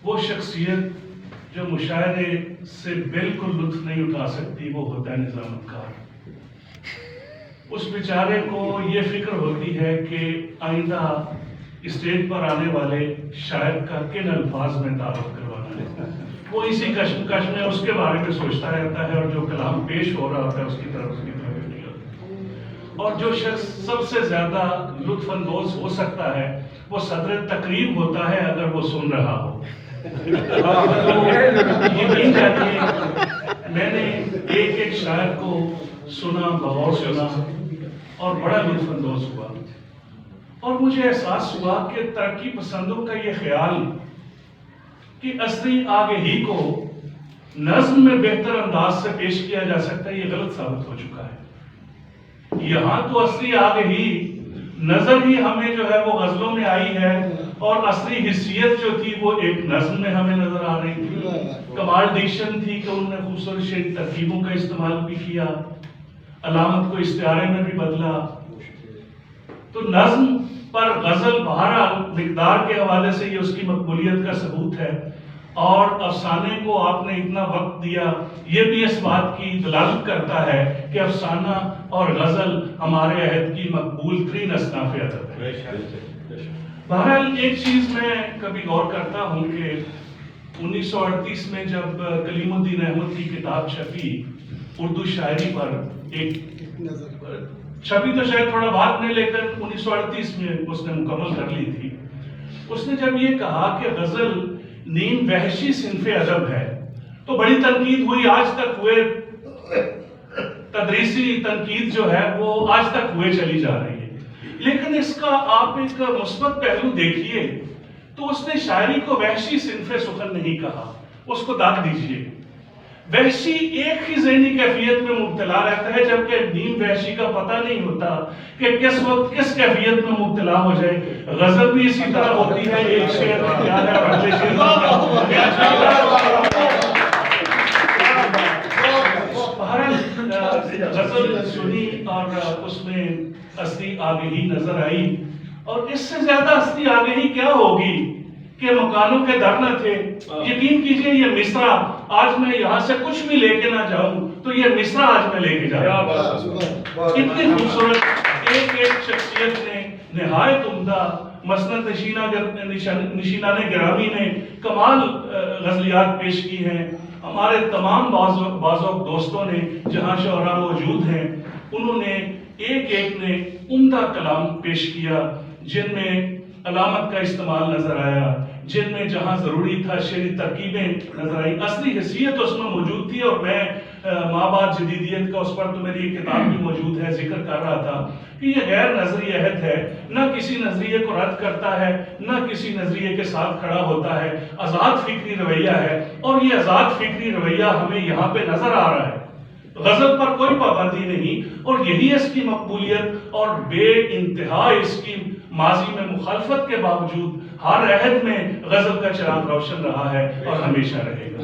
وہ شخصیت جو مشاعرے سے بالکل لطف نہیں اٹھا سکتی وہ ہوتا ہے نظام الکار۔ اس بیچارے کو یہ فکر ہوتی ہے کہ آئندہ اسٹیج پر آنے والے شاعر کا کن الفاظ میں تعارف کروانا ہے۔ وہ اسی کشمکش میں اس کے بارے میں سوچتا رہتا ہے، اور جو کلام پیش ہو رہا ہوتا ہے اس کی طرف نہیں ہوتا۔ اور جو شخص سب سے زیادہ لطف اندوز ہو سکتا ہے وہ صدر تقریب ہوتا ہے اگر وہ سن رہا ہو۔ یقین جانیے میں نے ایک شاعر کو سنا، بغور سنا اور بڑا لطف اندوز ہوا، اور مجھے احساس ہوا کہ ترقی پسندوں کا یہ خیال کہ عصری آگہی کو نظم میں بہتر انداز سے پیش کیا جا سکتا ہے یہ غلط ثابت ہو چکا ہے۔ یہاں تو عصری آگہی نظر ہی ہمیں جو ہے وہ غزلوں میں آئی ہے، اور عصری حیثیت جو تھی وہ ایک نظم میں ہمیں نظر آ رہی تھی۔ کمال ڈکشن تھی کہ انہوں نے خوبصورت شعری ترکیبوں کا استعمال بھی کیا، علامت کو استعارے میں بھی بدلا۔ تو نظم پر غزل بہرحال مقدار کے حوالے سے یہ اس کی مقبولیت کا ثبوت ہے، اور افسانے کو آپ نے اتنا وقت دیا یہ بھی اس بات کی دلالت کرتا ہے کہ افسانہ اور غزل ہمارے عہد کی مقبول ترین اصناف ادب ہے۔ بہرحال ایک چیز میں کبھی غور کرتا ہوں کہ 1938 میں جب کلیم الدین احمد کی کتاب چھپی اردو شاعری پر، ایک چھپی تو شاید تھوڑا بعد میں لیکن 1938 میں اس نے مکمل کر لی تھی، اس نے جب یہ کہا کہ غزل نیم وحشی صنف ادب ہے تو بڑی تنقید ہوئی، آج تک ہوئے تدریسی تنقید جو ہے وہ آج تک ہوئے چلی جا رہی ہے۔ لیکن اس کا آپ ایک مثبت پہلو دیکھیے تو اس نے شاعری کو وحشی صنف سخن نہیں کہا، اس کو داد دیجئے۔ وحشی ایک ہی ذہنی کیفیت میں مبتلا رہتا ہے، جبکہ نیم وحشی کا پتہ نہیں ہوتا کہ کس وقت کس کیفیت میں مبتلا ہو جائے۔ غزل بھی اسی طرح ہوتی ہے، ایک شعر میں خیال ہے اور اگلے شعر غزل سنی اور اس میں اصلی آگہی نظر آئی، اور اس سے زیادہ اصلی آگہی کیا ہوگی کہ مکانوں کے در نہ تھے۔ یقین کیجئے یہ مصرع آج میں یہاں سے کچھ بھی لے کے نہ جاؤں تو یہ مصرع آج میں لے کے جا رہا ہوں۔ اتنی خوبصورت ایک شخصیت نے نہایت عمدہ مسند نشینان گرامی نے کمال غزلیات پیش کی ہیں۔ ہمارے تمام بازوق دوستوں نے جہاں شعراء موجود ہیں انہوں نے ایک نے عمدہ کلام پیش کیا، جن میں علامت کا استعمال نظر آیا، جن میں جہاں ضروری تھا شعری ترکیبیں نظر آئی، اصلی حیثیت اس میں موجود تھی۔ اور میں مابعد جدیدیت کا اس پر تو میری ایک کتاب بھی موجود ہے ذکر کر رہا تھا کہ یہ غیر نظری عہد ہے، نہ کسی نظریے کو رد کرتا ہے نہ کسی نظریے کے ساتھ کھڑا ہوتا ہے، آزاد فکری رویہ ہے، اور یہ آزاد فکری رویہ ہمیں یہاں پہ نظر آ رہا ہے۔ غزل پر کوئی پابندی نہیں، اور یہی اس کی مقبولیت اور بے انتہا اس کی ماضی میں مخالفت کے باوجود ہر عہد میں غزل کا چراغ روشن رہا ہے اور ہمیشہ رہے گا۔